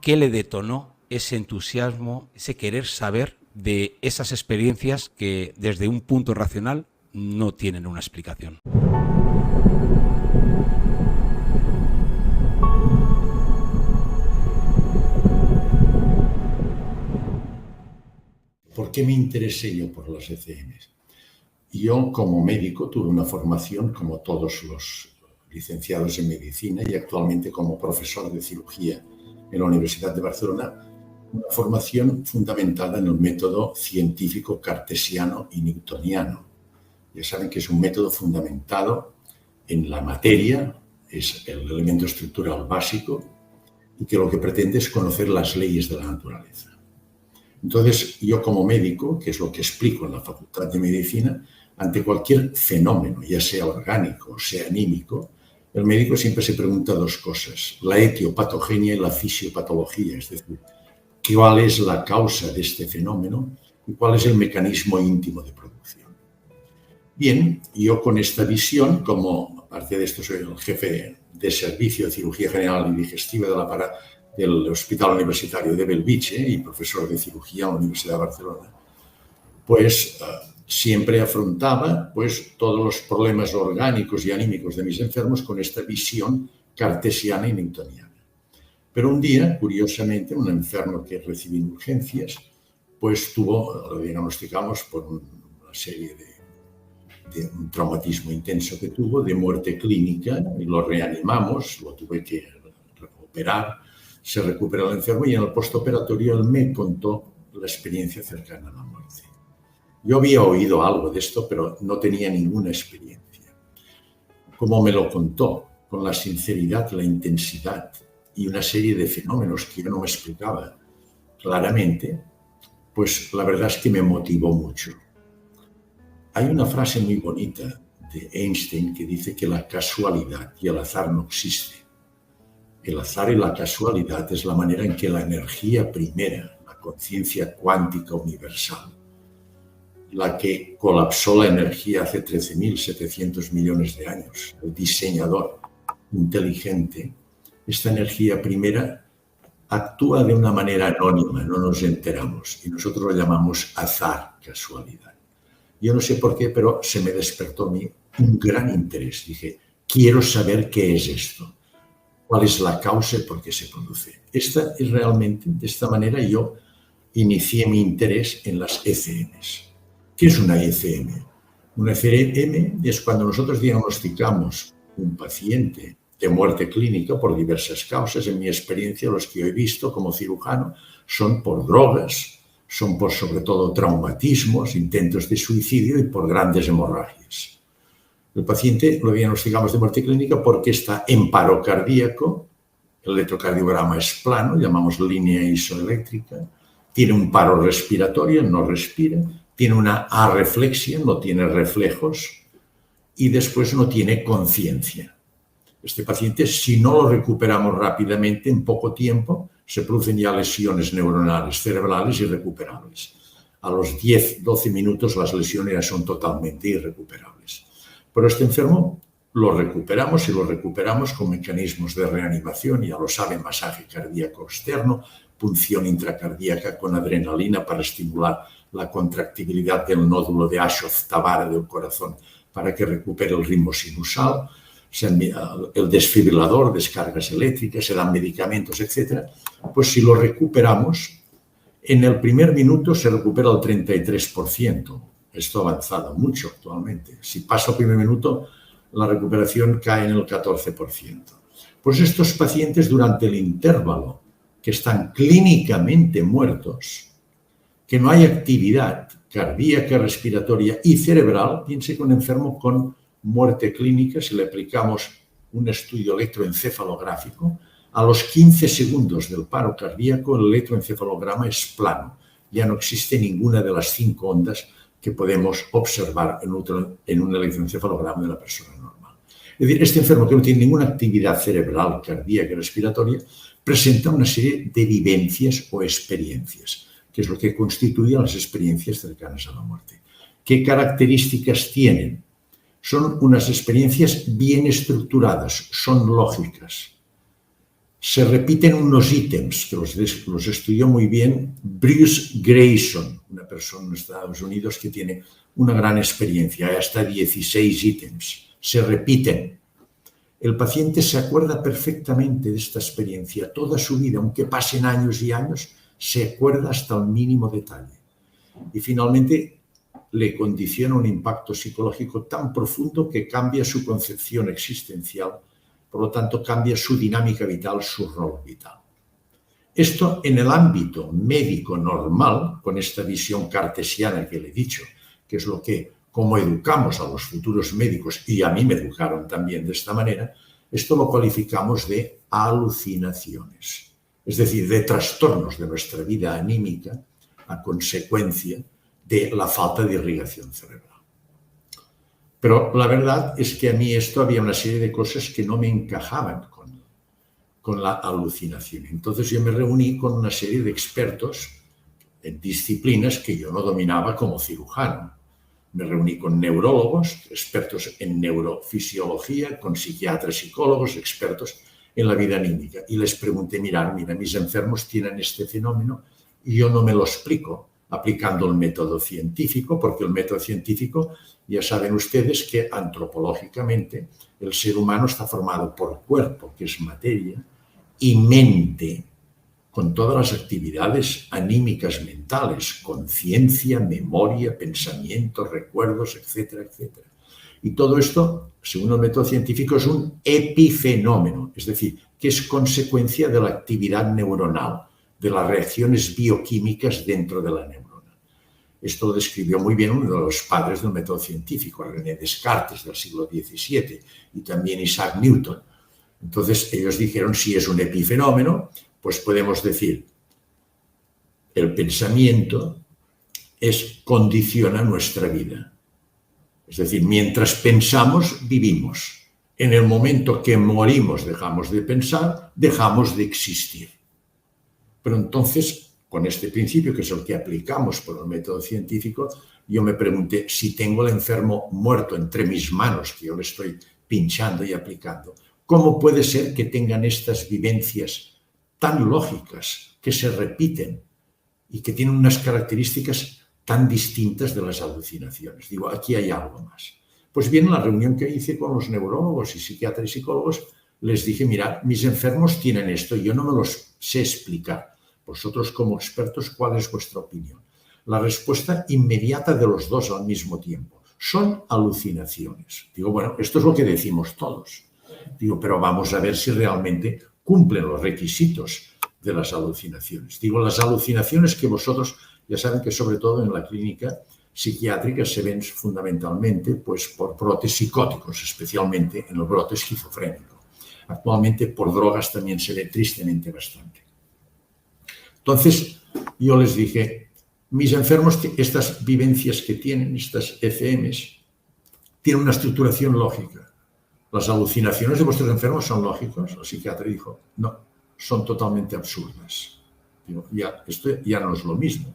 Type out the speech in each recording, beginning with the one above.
¿qué le detonó ese entusiasmo, ese querer saber de esas experiencias que desde un punto racional no tienen una explicación? ¿Por qué me interesé yo por los ECMs? Yo, como médico, tuve una formación, como todos los licenciados en medicina, y actualmente como profesor de cirugía en la Universidad de Barcelona, una formación fundamentada en el método científico cartesiano y newtoniano. Ya saben que es un método fundamentado en la materia, es el elemento estructural básico, y que lo que pretende es conocer las leyes de la naturaleza. Entonces, yo como médico, que es lo que explico en la Facultad de Medicina, ante cualquier fenómeno, ya sea orgánico o sea anímico, el médico siempre se pregunta dos cosas: la etiopatogenia y la fisiopatología, es decir, cuál es la causa de este fenómeno y cuál es el mecanismo íntimo de producción. Bien, yo con esta visión, como aparte de esto soy el jefe de servicio de cirugía general y digestiva del Hospital Universitario de Bellvitge y profesor de cirugía en la Universidad de Barcelona, pues siempre afrontaba pues, todos los problemas orgánicos y anímicos de mis enfermos con esta visión cartesiana y newtoniana. Pero un día, curiosamente, un enfermo que recibí en urgencias, pues lo diagnosticamos por una serie de un traumatismo intenso que tuvo, de muerte clínica, y lo reanimamos, lo tuve que operar, se recuperó el enfermo y en el postoperatorio él me contó la experiencia cercana a la muerte. Yo había oído algo de esto, pero no tenía ninguna experiencia. Como me lo contó, con la sinceridad, la intensidad y una serie de fenómenos que yo no me explicaba claramente, pues la verdad es que me motivó mucho. Hay una frase muy bonita de Einstein que dice que la casualidad y el azar no existen. El azar y la casualidad es la manera en que la energía primera, la conciencia cuántica universal, la que colapsó la energía hace 13.700 millones de años, el diseñador inteligente, esta energía primera actúa de una manera anónima, no nos enteramos, y nosotros lo llamamos azar, casualidad. Yo no sé por qué, pero se me despertó a mí un gran interés. Dije, quiero saber qué es esto, cuál es la causa y por qué se produce. Esta es realmente, de esta manera yo inicié mi interés en las ECMs. ¿Qué es una ECM? Una ECM es cuando nosotros diagnosticamos un paciente de muerte clínica por diversas causas. En mi experiencia, los que yo he visto como cirujano son por drogas, son por sobre todo traumatismos, intentos de suicidio y por grandes hemorragias. El paciente lo diagnosticamos de muerte clínica porque está en paro cardíaco, el electrocardiograma es plano, llamamos línea isoeléctrica, tiene un paro respiratorio, no respira, tiene una arreflexia, no tiene reflejos y después no tiene conciencia. Este paciente, si no lo recuperamos rápidamente, en poco tiempo, se producen ya lesiones neuronales cerebrales irrecuperables. A los 10-12 minutos las lesiones ya son totalmente irrecuperables. Pero este enfermo lo recuperamos y lo recuperamos con mecanismos de reanimación, ya lo saben, masaje cardíaco externo, punción intracardíaca con adrenalina para estimular la contractibilidad del nódulo de Ashov-Tavara del corazón para que recupere el ritmo sinusal, el desfibrilador, descargas eléctricas, se dan medicamentos, etc. Pues si lo recuperamos, en el primer minuto se recupera el 33%. Esto ha avanzado mucho actualmente. Si pasa el primer minuto, la recuperación cae en el 14%. Pues estos pacientes durante el intervalo, que están clínicamente muertos, que no hay actividad cardíaca, respiratoria y cerebral, piense que un enfermo con muerte clínica, si le aplicamos un estudio electroencefalográfico, a los 15 segundos del paro cardíaco el electroencefalograma es plano. Ya no existe ninguna de las 5 ondas que podemos observar en un electroencefalograma de la persona normal. Es decir, este enfermo que no tiene ninguna actividad cerebral, cardíaca y respiratoria presenta una serie de vivencias o experiencias, que es lo que constituye las experiencias cercanas a la muerte. ¿Qué características tienen? Son unas experiencias bien estructuradas, son lógicas. se repiten unos ítems que los estudió muy bien Bruce Grayson, una persona en Estados Unidos que tiene una gran experiencia, hay hasta 16 ítems, se repiten. El paciente se acuerda perfectamente de esta experiencia toda su vida, aunque pasen años y años, se acuerda hasta el mínimo detalle. Y finalmente le condiciona un impacto psicológico tan profundo que cambia su concepción existencial, por lo tanto cambia su dinámica vital, su rol vital. Esto en el ámbito médico normal, con esta visión cartesiana que le he dicho, que es lo que, como educamos a los futuros médicos, y a mí me educaron también de esta manera, esto lo calificamos de alucinaciones, es decir, de trastornos de nuestra vida anímica a consecuencia de la falta de irrigación cerebral. Pero la verdad es que a mí esto había una serie de cosas que no me encajaban con la alucinación. Entonces yo me reuní con una serie de expertos en disciplinas que yo no dominaba como cirujano. Me reuní con neurólogos, expertos en neurofisiología, con psiquiatras, psicólogos, expertos en la vida anímica. Y les pregunté, mira, mis enfermos tienen este fenómeno y yo no me lo explico aplicando el método científico, porque el método científico, ya saben ustedes que antropológicamente el ser humano está formado por cuerpo, que es materia, y mente, con todas las actividades anímicas mentales, conciencia, memoria, pensamiento, recuerdos, etcétera, etcétera. Y todo esto, según el método científico, es un epifenómeno, es decir, que es consecuencia de la actividad neuronal, de las reacciones bioquímicas dentro de la neurona. Esto lo describió muy bien uno de los padres del método científico, René Descartes, del siglo XVII, y también Isaac Newton. Entonces ellos dijeron, si es un epifenómeno, pues podemos decir, el pensamiento condiciona nuestra vida. Es decir, mientras pensamos, vivimos. En el momento que morimos, dejamos de pensar, dejamos de existir. Pero entonces, con este principio, que es el que aplicamos por el método científico, yo me pregunté, si tengo al enfermo muerto entre mis manos, que yo le estoy pinchando y aplicando, ¿cómo puede ser que tengan estas vivencias tan lógicas, que se repiten y que tienen unas características tan distintas de las alucinaciones? Digo, aquí hay algo más. Pues bien, en la reunión que hice con los neurólogos y psiquiatras y psicólogos, les dije, mirad, mis enfermos tienen esto y yo no me los sé explicar. Vosotros como expertos, ¿cuál es vuestra opinión? La respuesta inmediata de los dos al mismo tiempo. Son alucinaciones. Digo, bueno, esto es lo que decimos todos. Digo, pero vamos a ver si realmente cumplen los requisitos de las alucinaciones. Digo, las alucinaciones que vosotros ya saben que sobre todo en la clínica psiquiátrica se ven fundamentalmente pues, por brotes psicóticos, especialmente en el brote esquizofrénico. Actualmente por drogas también se ve tristemente bastante. Entonces yo les dije, mis enfermos, estas vivencias que tienen, estas ECMs, tienen una estructuración lógica. ¿Las alucinaciones de vuestros enfermos son lógicos? El psiquiatra dijo, no, son totalmente absurdas. Digo, esto ya no es lo mismo.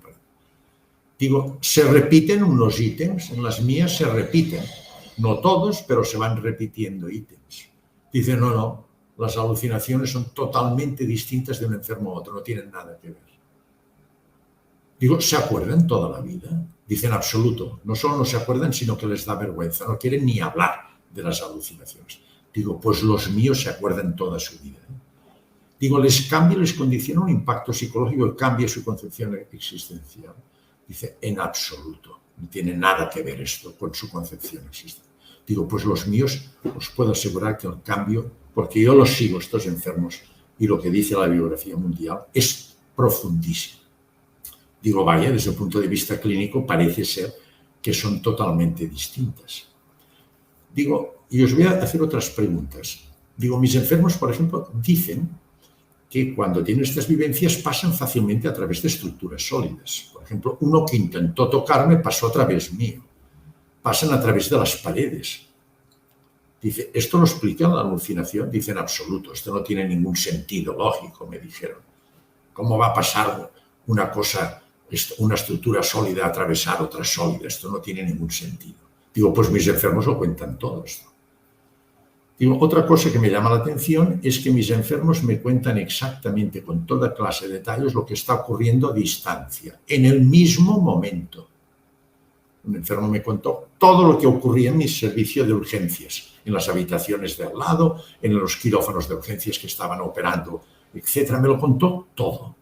Digo, se repiten unos ítems, en las mías se repiten. No todos, pero se van repitiendo ítems. Dice, no, las alucinaciones son totalmente distintas de un enfermo a otro, no tienen nada que ver. Digo, ¿se acuerdan toda la vida? Dicen, absoluto. No solo no se acuerdan, sino que les da vergüenza, no quieren ni hablar de las alucinaciones. Digo, pues los míos se acuerdan toda su vida. Digo, les cambia, les condiciona un impacto psicológico y cambia su concepción existencial. Dice, en absoluto, no tiene nada que ver esto con su concepción existencial. Digo, pues los míos, os puedo asegurar que el cambio, porque yo los sigo, estos enfermos, y lo que dice la bibliografía mundial, es profundísimo. Digo, vaya, desde el punto de vista clínico parece ser que son totalmente distintas. Digo, y os voy a hacer otras preguntas. Digo, mis enfermos, por ejemplo, dicen que cuando tienen estas vivencias pasan fácilmente a través de estructuras sólidas. Por ejemplo, uno que intentó tocarme pasó a través mío. Pasan a través de las paredes. Dice, ¿esto lo explica la alucinación? Dice, en absoluto, esto no tiene ningún sentido lógico, me dijeron. ¿Cómo va a pasar una cosa, una estructura sólida a atravesar otra sólida? Esto no tiene ningún sentido. Digo, pues mis enfermos lo cuentan todo esto. Digo, otra cosa que me llama la atención es que mis enfermos me cuentan exactamente con toda clase de detalles lo que está ocurriendo a distancia, en el mismo momento. Un enfermo me contó todo lo que ocurría en mi servicio de urgencias, en las habitaciones de al lado, en los quirófanos de urgencias que estaban operando, etc. Me lo contó todo,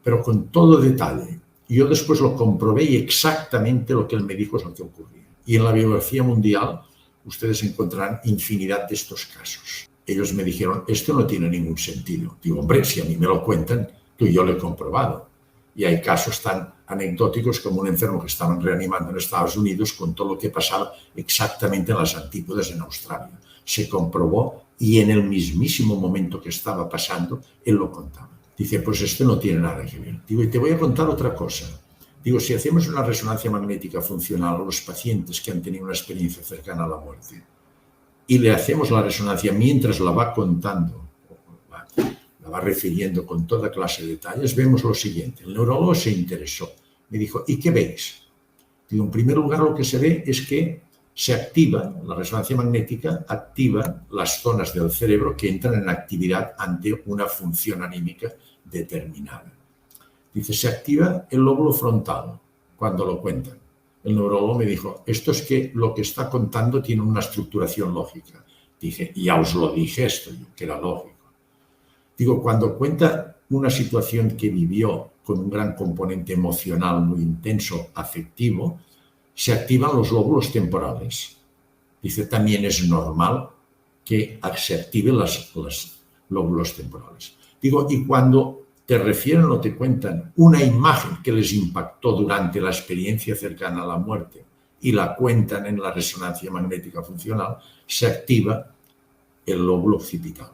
pero con todo detalle. Y yo después lo comprobé y exactamente lo que él me dijo es lo que ocurría. Y en la bibliografía mundial ustedes encontrarán infinidad de estos casos. Ellos me dijeron, esto no tiene ningún sentido. Digo, hombre, si a mí me lo cuentan, tú y yo lo he comprobado. Y hay casos tan anecdóticos como un enfermo que estaban reanimando en Estados Unidos con todo lo que pasaba exactamente en las antípodas en Australia. Se comprobó y en el mismísimo momento que estaba pasando, él lo contaba. Dice, pues esto no tiene nada que ver. Digo, y te voy a contar otra cosa. Digo, si hacemos una resonancia magnética funcional a los pacientes que han tenido una experiencia cercana a la muerte y le hacemos la resonancia mientras la va contando, la va refiriendo con toda clase de detalles, vemos lo siguiente. El neurólogo se interesó. Me dijo, ¿y qué veis? Digo, en primer lugar, lo que se ve es que se activa, la resonancia magnética activa las zonas del cerebro que entran en actividad ante una función anímica determinada. Dice, se activa el lóbulo frontal cuando lo cuentan. El neurólogo me dijo, esto es que lo que está contando tiene una estructuración lógica. Dije, ya os lo dije esto, que era lógico. Digo, cuando cuenta una situación que vivió con un gran componente emocional muy intenso, afectivo, se activan los lóbulos temporales. Dice, también es normal que se activen los lóbulos temporales. Digo, y cuando te refieren o te cuentan una imagen que les impactó durante la experiencia cercana a la muerte y la cuentan en la resonancia magnética funcional, se activa el lóbulo occipital.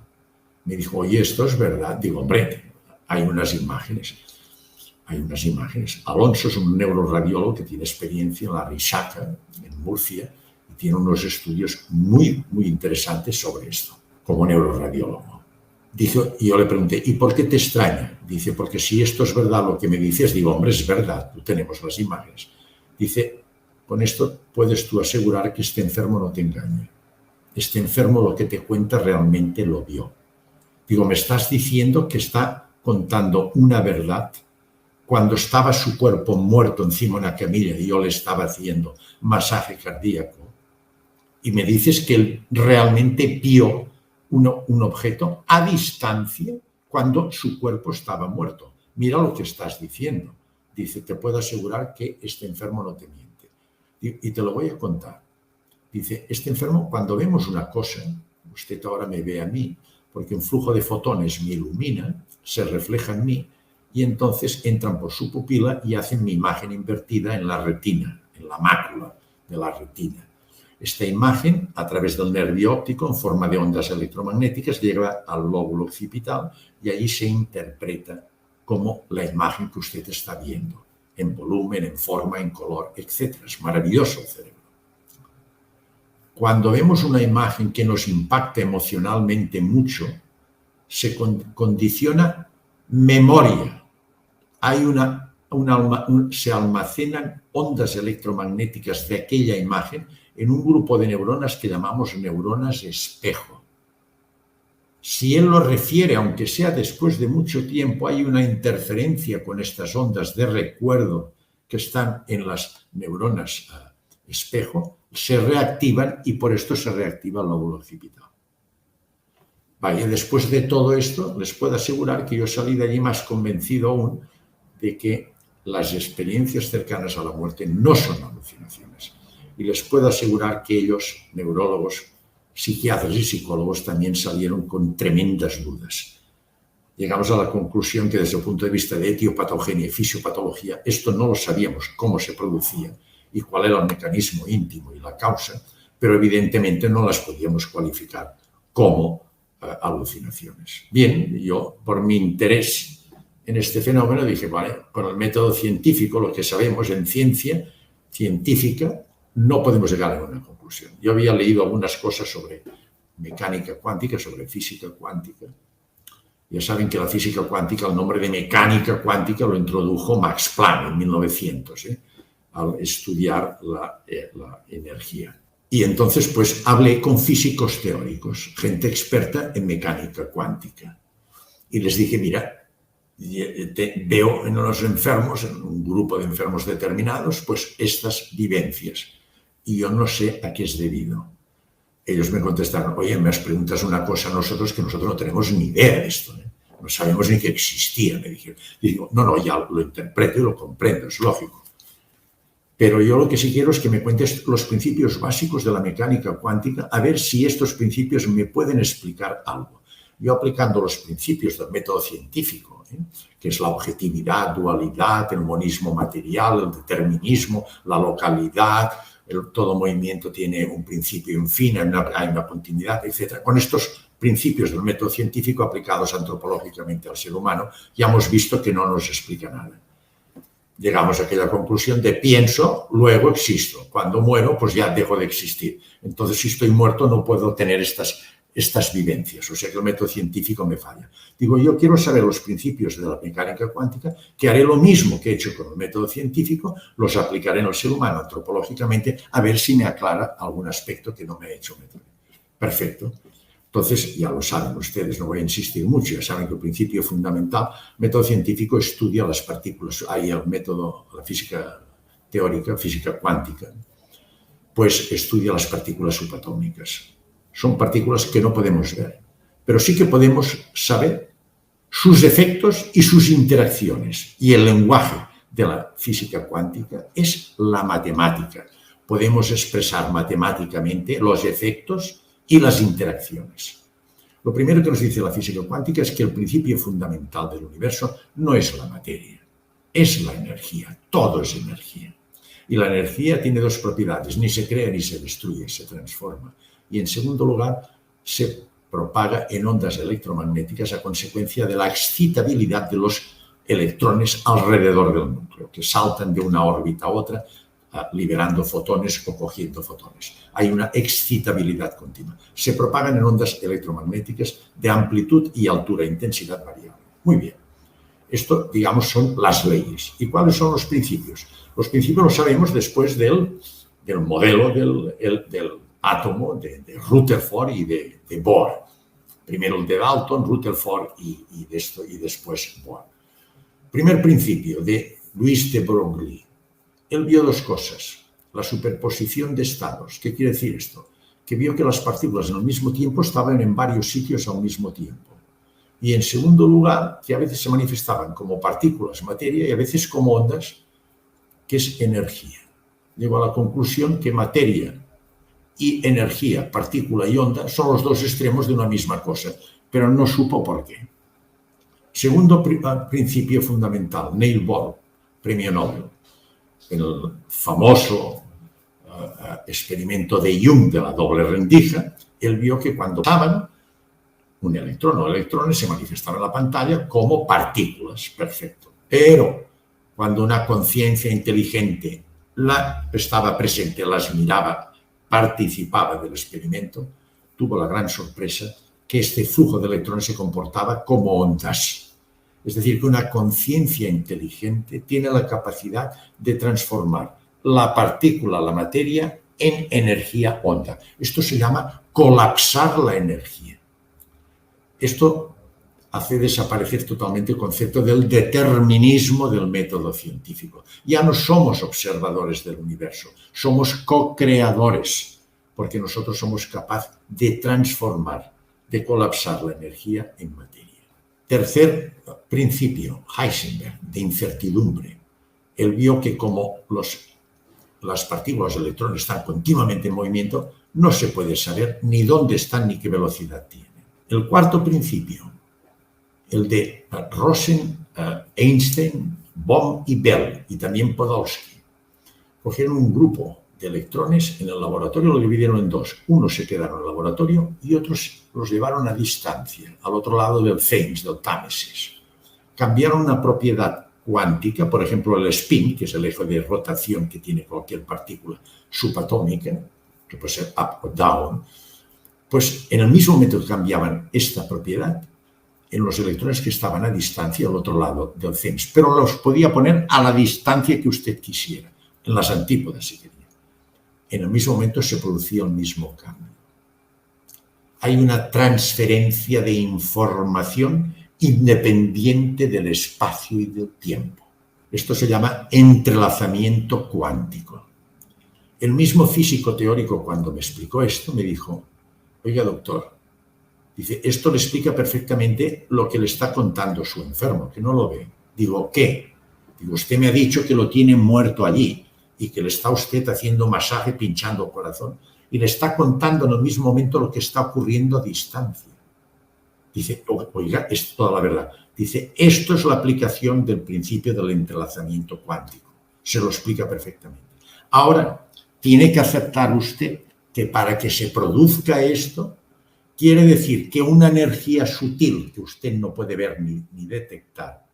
Me dijo, oye, ¿esto es verdad? Digo, hombre, hay unas imágenes. Alonso es un neuroradiólogo que tiene experiencia en la Risaca, en Murcia, y tiene unos estudios muy, muy interesantes sobre esto, como neuroradiólogo. Dijo, y yo le pregunté, ¿y por qué te extraña? Dice, porque si esto es verdad lo que me dices, digo, hombre, es verdad, tenemos las imágenes. Dice, con esto puedes tú asegurar que este enfermo no te engaña. Este enfermo lo que te cuenta realmente lo vio. Digo, me estás diciendo que está contando una verdad cuando estaba su cuerpo muerto encima de una camilla y yo le estaba haciendo masaje cardíaco y me dices que él realmente vio un objeto a distancia cuando su cuerpo estaba muerto. Mira lo que estás diciendo. Dice, te puedo asegurar que este enfermo no te miente. Y te lo voy a contar. Dice, este enfermo, cuando vemos una cosa, usted ahora me ve a mí, porque un flujo de fotones me ilumina, se refleja en mí, y entonces entran por su pupila y hacen mi imagen invertida en la retina, en la mácula de la retina. Esta imagen, a través del nervio óptico, en forma de ondas electromagnéticas, llega al lóbulo occipital y allí se interpreta como la imagen que usted está viendo, en volumen, en forma, en color, etc. Es maravilloso el cerebro. Cuando vemos una imagen que nos impacta emocionalmente mucho, se condiciona memoria. Se almacenan ondas electromagnéticas de aquella imagen en un grupo de neuronas que llamamos neuronas espejo. Si él lo refiere, aunque sea después de mucho tiempo, hay una interferencia con estas ondas de recuerdo que están en las neuronas espejo, se reactivan y por esto se reactiva el lóbulo occipital. Vaya, después de todo esto, les puedo asegurar que yo salí de allí más convencido aún de que las experiencias cercanas a la muerte no son alucinaciones. Y les puedo asegurar que ellos, neurólogos, psiquiatras y psicólogos, también salieron con tremendas dudas. Llegamos a la conclusión que desde el punto de vista de etiopatogenia y fisiopatología, esto no lo sabíamos cómo se producía y cuál era el mecanismo íntimo y la causa, pero evidentemente no las podíamos cualificar como alucinaciones. Bien, yo por mi interés en este fenómeno dije, vale, con el método científico, lo que sabemos en ciencia científica, no podemos llegar a una conclusión. Yo había leído algunas cosas sobre mecánica cuántica, sobre física cuántica. Ya saben que la física cuántica, el nombre de mecánica cuántica lo introdujo Max Planck en 1900, al estudiar la energía. Y entonces pues hablé con físicos teóricos, gente experta en mecánica cuántica. Y les dije, mira, veo en los enfermos, en un grupo de enfermos determinados, pues estas vivencias. Y yo no sé a qué es debido. Ellos me contestaron, oye, me preguntas una cosa a nosotros que nosotros no tenemos ni idea de esto, ¿eh? No sabemos ni que existía, me dijeron. Y digo, no, ya lo interpreto y lo comprendo, es lógico. Pero yo lo que sí quiero es que me cuentes los principios básicos de la mecánica cuántica, a ver si estos principios me pueden explicar algo. Yo aplicando los principios del método científico, que es la objetividad, dualidad, el monismo material, el determinismo, la localidad, todo movimiento tiene un principio y un fin, hay una continuidad, etc. Con estos principios del método científico aplicados antropológicamente al ser humano, ya hemos visto que no nos explica nada. Llegamos a aquella conclusión de pienso, luego existo. Cuando muero, pues ya dejo de existir. Entonces, si estoy muerto, no puedo tener estas vivencias. O sea que el método científico me falla. Digo, yo quiero saber los principios de la mecánica cuántica, que haré lo mismo que he hecho con el método científico, los aplicaré en el ser humano antropológicamente, a ver si me aclara algún aspecto que no me ha hecho método. Perfecto. Entonces, ya lo saben ustedes, no voy a insistir mucho, ya saben que el principio fundamental, método científico estudia las partículas, hay el método, la física teórica, física cuántica, pues estudia las partículas subatómicas. Son partículas que no podemos ver, pero sí que podemos saber sus efectos y sus interacciones. Y el lenguaje de la física cuántica es la matemática. Podemos expresar matemáticamente los efectos y las interacciones. Lo primero que nos dice la física cuántica es que el principio fundamental del universo no es la materia, es la energía, todo es energía. Y la energía tiene dos propiedades, ni se crea ni se destruye, se transforma. Y en segundo lugar, se propaga en ondas electromagnéticas a consecuencia de la excitabilidad de los electrones alrededor del núcleo, que saltan de una órbita a otra, liberando fotones o cogiendo fotones. Hay una excitabilidad continua. Se propagan en ondas electromagnéticas de amplitud y altura, intensidad variable. Muy bien. Esto, digamos, son las leyes. ¿Y cuáles son los principios? Los principios los sabemos después del modelo del átomo de Rutherford y de Bohr. Primero el de Dalton, Rutherford y después Bohr. Primer principio de Louis de Broglie. Él vio dos cosas, la superposición de estados. ¿Qué quiere decir esto? Que vio que las partículas en el mismo tiempo estaban en varios sitios al mismo tiempo. Y en segundo lugar, que a veces se manifestaban como partículas, materia, y a veces como ondas, que es energía. Llegó a la conclusión que materia y energía, partícula y onda, son los dos extremos de una misma cosa, pero no supo por qué. Segundo principio fundamental, Neil Bohr, premio Nobel. El famoso experimento de Jung de la doble rendija, él vio que cuando pasaban un electrón o electrones se manifestaban en la pantalla como partículas, perfecto. Pero cuando una conciencia inteligente estaba presente, las miraba, participaba del experimento, tuvo la gran sorpresa que este flujo de electrones se comportaba como ondas. Es decir, que una conciencia inteligente tiene la capacidad de transformar la partícula, la materia, en energía onda. Esto se llama colapsar la energía. Esto hace desaparecer totalmente el concepto del determinismo del método científico. Ya no somos observadores del universo, somos co-creadores, porque nosotros somos capaces de transformar, de colapsar la energía en materia. Tercer principio, Heisenberg, de incertidumbre. Él vio que como las partículas, los electrones están continuamente en movimiento, no se puede saber ni dónde están ni qué velocidad tienen. El cuarto principio, el de Rosen, Einstein, Bohm y Bell, y también Podolsky. Cogieron un grupo de electrones en el laboratorio, lo dividieron en dos. Unos se quedaron en el laboratorio y otros los llevaron a distancia, al otro lado del Thames, del Támesis. Cambiaron una propiedad cuántica, por ejemplo el spin, que es el eje de rotación que tiene cualquier partícula subatómica, que puede ser up o down, pues en el mismo momento que cambiaban esta propiedad, en los electrones que estaban a distancia al otro lado del Thames, pero los podía poner a la distancia que usted quisiera, en las antípodas si quería. en el mismo momento se producía el mismo cambio. Hay una transferencia de información independiente del espacio y del tiempo. Esto se llama entrelazamiento cuántico. El mismo físico teórico, cuando me explicó esto, me dijo: oiga, doctor, dice, esto le explica perfectamente lo que le está contando su enfermo, que no lo ve. Digo, ¿qué? Digo, usted me ha dicho que lo tiene muerto allí y que le está usted haciendo masaje, pinchando el corazón, y le está contando en el mismo momento lo que está ocurriendo a distancia. Dice, oiga, es toda la verdad. Dice, esto es la aplicación del principio del entrelazamiento cuántico. Se lo explica perfectamente. Ahora, tiene que aceptar usted que para que se produzca esto, quiere decir que una energía sutil que usted no puede ver ni detectar,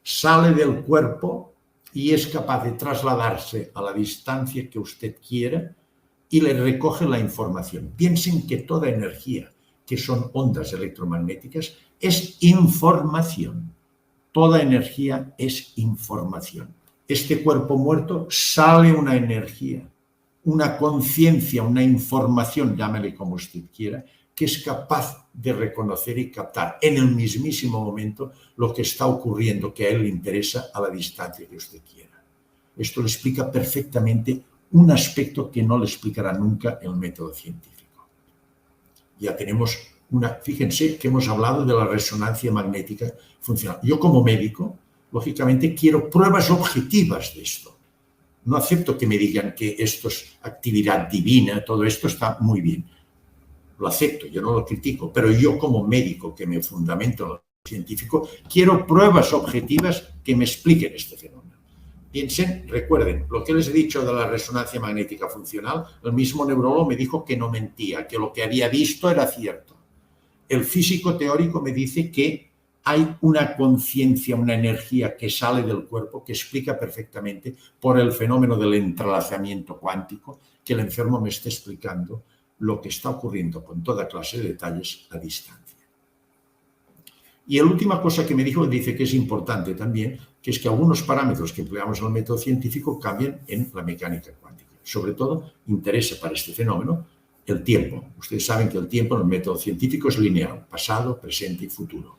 sale del cuerpo y es capaz de trasladarse a la distancia que usted quiera y le recoge la información. Piensen que toda energía, que son ondas electromagnéticas, es información. Toda energía es información. Este cuerpo muerto sale una energía, una conciencia, una información, llámele como usted quiera, que es capaz de reconocer y captar en el mismísimo momento lo que está ocurriendo, que a él le interesa a la distancia que usted quiera. Esto le explica perfectamente un aspecto que no le explicará nunca el método científico. Ya tenemos fíjense que hemos hablado de la resonancia magnética funcional. Yo como médico, lógicamente, quiero pruebas objetivas de esto. No acepto que me digan que esto es actividad divina, todo esto está muy bien. Lo acepto, yo no lo critico, pero yo como médico que me fundamento en lo científico, quiero pruebas objetivas que me expliquen este fenómeno. Piensen, recuerden, lo que les he dicho de la resonancia magnética funcional, el mismo neurólogo me dijo que no mentía, que lo que había visto era cierto. El físico teórico me dice que hay una conciencia, una energía que sale del cuerpo que explica perfectamente por el fenómeno del entrelazamiento cuántico que el enfermo me está explicando lo que está ocurriendo con toda clase de detalles a distancia. Y la última cosa que me dijo, dice que es importante también, que es que algunos parámetros que empleamos en el método científico cambian en la mecánica cuántica. Sobre todo, interesa para este fenómeno el tiempo. Ustedes saben que el tiempo en el método científico es lineal, pasado, presente y futuro.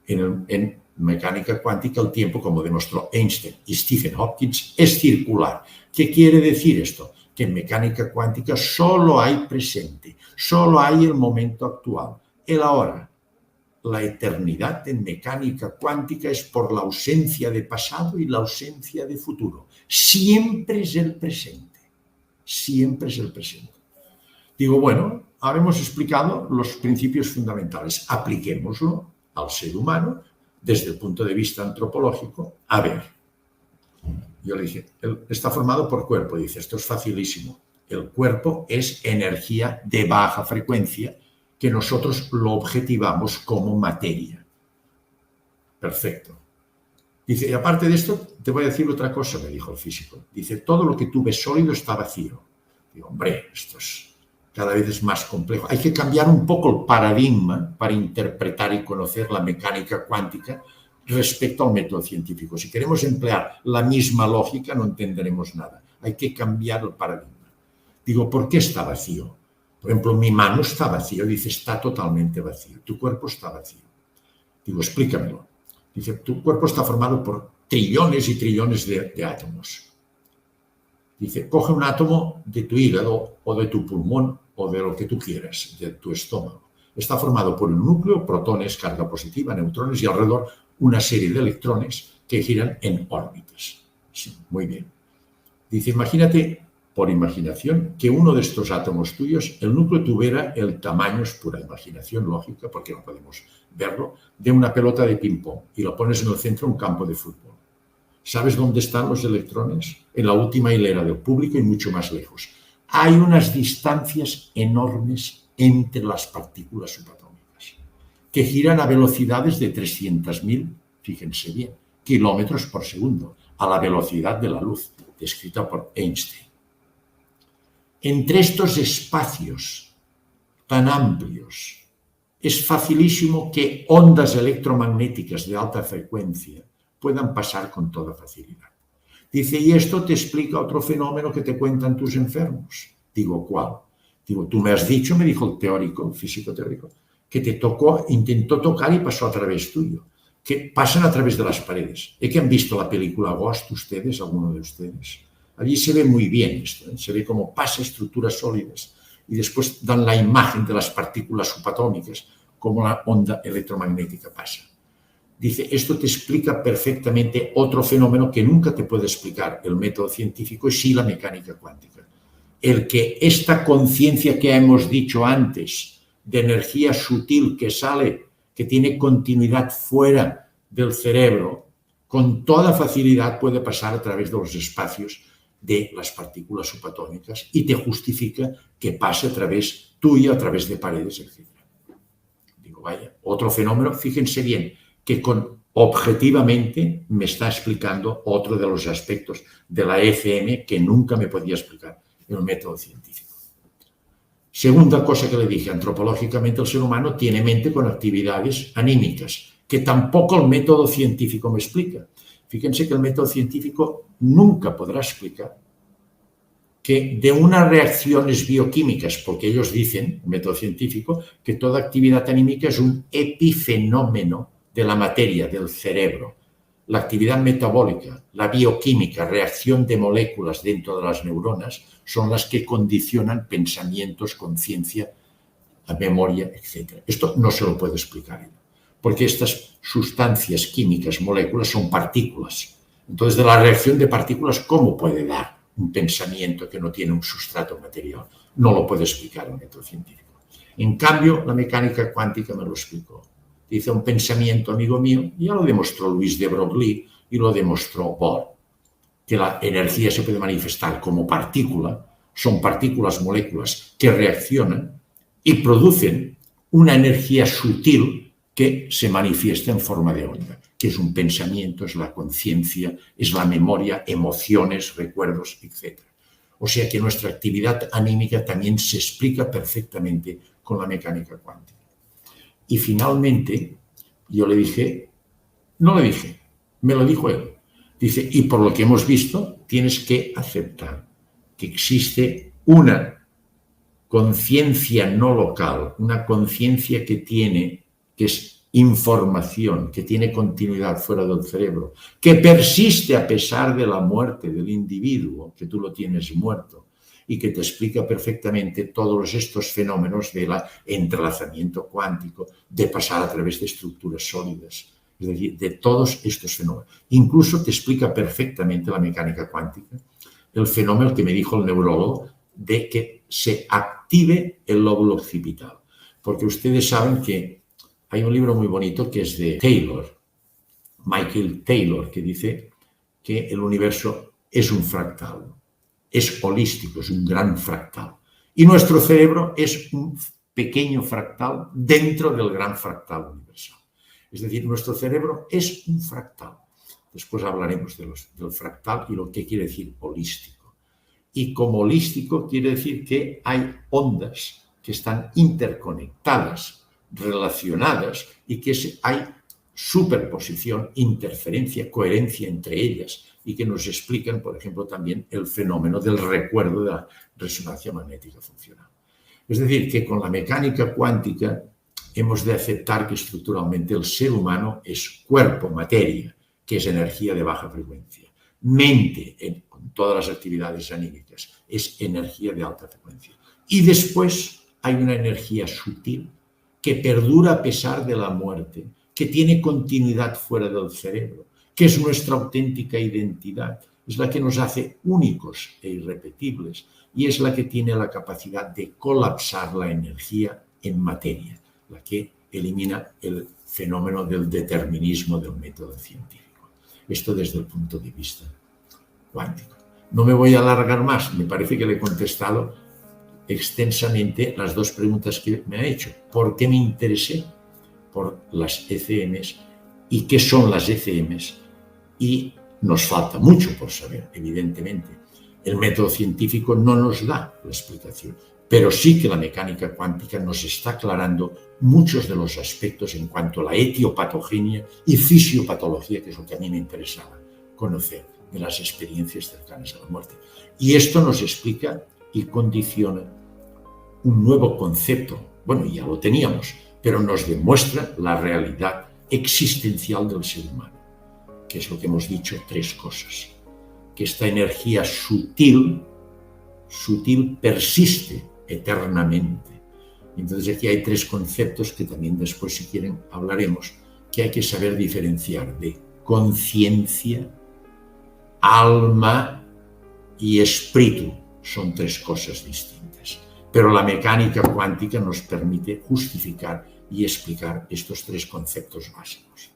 En mecánica cuántica el tiempo, como demostró Einstein y Stephen Hawking, es circular. ¿Qué quiere decir esto? Que en mecánica cuántica solo hay presente, solo hay el momento actual, el ahora. La eternidad en mecánica cuántica es por la ausencia de pasado y la ausencia de futuro. Siempre es el presente. Siempre es el presente. Digo, bueno, ahora hemos explicado los principios fundamentales. Apliquémoslo al ser humano desde el punto de vista antropológico. A ver, yo le dije, está formado por cuerpo. Dice, esto es facilísimo. El cuerpo es energía de baja frecuencia que nosotros lo objetivamos como materia. Perfecto. Dice, y aparte de esto, te voy a decir otra cosa, me dijo el físico. Dice, todo lo que tú ves sólido está vacío. Digo, hombre, esto es cada vez es más complejo. Hay que cambiar un poco el paradigma para interpretar y conocer la mecánica cuántica respecto al método científico. Si queremos emplear la misma lógica, no entenderemos nada. Hay que cambiar el paradigma. Digo, ¿por qué está vacío? Por ejemplo, mi mano está vacía. Dice, está totalmente vacío. Tu cuerpo está vacío. Digo, explícamelo. Dice, tu cuerpo está formado por trillones y trillones de átomos. Dice, coge un átomo de tu hígado o de tu pulmón o de lo que tú quieras, de tu estómago. Está formado por un núcleo, protones, carga positiva, neutrones y alrededor una serie de electrones que giran en órbitas. Sí, muy bien. Dice, imagínate, por imaginación, que uno de estos átomos tuyos, el núcleo tuviera el tamaño, es pura imaginación lógica, porque no podemos verlo, de una pelota de ping-pong y lo pones en el centro de un campo de fútbol. ¿Sabes dónde están los electrones? En la última hilera del público y mucho más lejos. Hay unas distancias enormes entre las partículas subatómicas que giran a velocidades de 300.000, fíjense bien, kilómetros por segundo, a la velocidad de la luz, descrita por Einstein. Entre estos espacios tan amplios, es facilísimo que ondas electromagnéticas de alta frecuencia puedan pasar con toda facilidad. Dice, y esto te explica otro fenómeno que te cuentan tus enfermos. Digo, ¿cuál? Digo, tú me has dicho, me dijo el teórico, el físico teórico, que te tocó, intentó tocar y pasó a través tuyo, que pasan a través de las paredes. ¿Es que han visto la película Ghost ustedes, alguno de ustedes? Allí se ve muy bien esto, ¿eh? Se ve cómo pasa estructuras sólidas y después dan la imagen de las partículas subatómicas, cómo la onda electromagnética pasa. Dice, esto te explica perfectamente otro fenómeno que nunca te puede explicar el método científico y sí la mecánica cuántica. El que esta conciencia que hemos dicho antes, de energía sutil que sale, que tiene continuidad fuera del cerebro, con toda facilidad puede pasar a través de los espacios de las partículas subatómicas y te justifica que pase a través tuya, a través de paredes, etc. Digo, vaya, otro fenómeno, fíjense bien, que objetivamente me está explicando otro de los aspectos de la ECM que nunca me podía explicar el método científico. Segunda cosa que le dije, antropológicamente el ser humano tiene mente con actividades anímicas, que tampoco el método científico me explica. Fíjense que el método científico nunca podrá explicar que de unas reacciones bioquímicas, porque ellos dicen, el método científico, que toda actividad anímica es un epifenómeno de la materia, del cerebro. La actividad metabólica, la bioquímica, reacción de moléculas dentro de las neuronas, son las que condicionan pensamientos, conciencia, memoria, etc. Esto no se lo puedo explicar, porque estas sustancias químicas, moléculas, son partículas. Entonces, de la reacción de partículas, ¿cómo puede dar un pensamiento que no tiene un sustrato material? No lo puede explicar el método científico. En cambio, la mecánica cuántica me lo explicó. Dice un pensamiento, amigo mío, ya lo demostró Luis de Broglie y lo demostró Bohr, que la energía se puede manifestar como partícula, son partículas, moléculas que reaccionan y producen una energía sutil que se manifiesta en forma de onda, que es un pensamiento, es la conciencia, es la memoria, emociones, recuerdos, etc. O sea que nuestra actividad anímica también se explica perfectamente con la mecánica cuántica. Y finalmente, yo le dije, no le dije, me lo dijo él. Dice, y por lo que hemos visto, tienes que aceptar que existe una conciencia no local, una conciencia que es información, que tiene continuidad fuera del cerebro, que persiste a pesar de la muerte del individuo, que tú lo tienes muerto, y que te explica perfectamente todos estos fenómenos del entrelazamiento cuántico, de pasar a través de estructuras sólidas, es decir, de todos estos fenómenos. Incluso te explica perfectamente la mecánica cuántica, el fenómeno que me dijo el neurólogo de que se active el lóbulo occipital. Porque ustedes saben que hay un libro muy bonito que es de Taylor, Michael Taylor, que dice que el universo es un fractal. Es holístico, es un gran fractal. Y nuestro cerebro es un pequeño fractal dentro del gran fractal universal. Es decir, nuestro cerebro es un fractal. Después hablaremos del fractal y lo que quiere decir holístico. Y como holístico quiere decir que hay ondas que están interconectadas, relacionadas y que hay superposición, interferencia, coherencia entre ellas y que nos explican, por ejemplo, también el fenómeno del recuerdo de la resonancia magnética funcional. Es decir, que con la mecánica cuántica hemos de aceptar que estructuralmente el ser humano es cuerpo, materia, que es energía de baja frecuencia. Mente, con todas las actividades anímicas, es energía de alta frecuencia. Y después hay una energía sutil que perdura a pesar de la muerte, que tiene continuidad fuera del cerebro, que es nuestra auténtica identidad, es la que nos hace únicos e irrepetibles y es la que tiene la capacidad de colapsar la energía en materia, la que elimina el fenómeno del determinismo del método científico. Esto desde el punto de vista cuántico. No me voy a alargar más, me parece que le he contestado extensamente las dos preguntas que me ha hecho. ¿Por qué me interesé por las ECMs y qué son las ECMs? Y nos falta mucho por saber, evidentemente. El método científico no nos da la explicación, pero sí que la mecánica cuántica nos está aclarando muchos de los aspectos en cuanto a la etiopatogenia y fisiopatología, que es lo que a mí me interesaba conocer de las experiencias cercanas a la muerte. Y esto nos explica y condiciona un nuevo concepto. Bueno, ya lo teníamos, pero nos demuestra la realidad existencial del ser humano, que es lo que hemos dicho, tres cosas. Que esta energía sutil persiste eternamente. Entonces aquí hay tres conceptos que también después, si quieren, hablaremos, que hay que saber diferenciar de conciencia, alma y espíritu. Son tres cosas distintas. Pero la mecánica cuántica nos permite justificar y explicar estos tres conceptos básicos.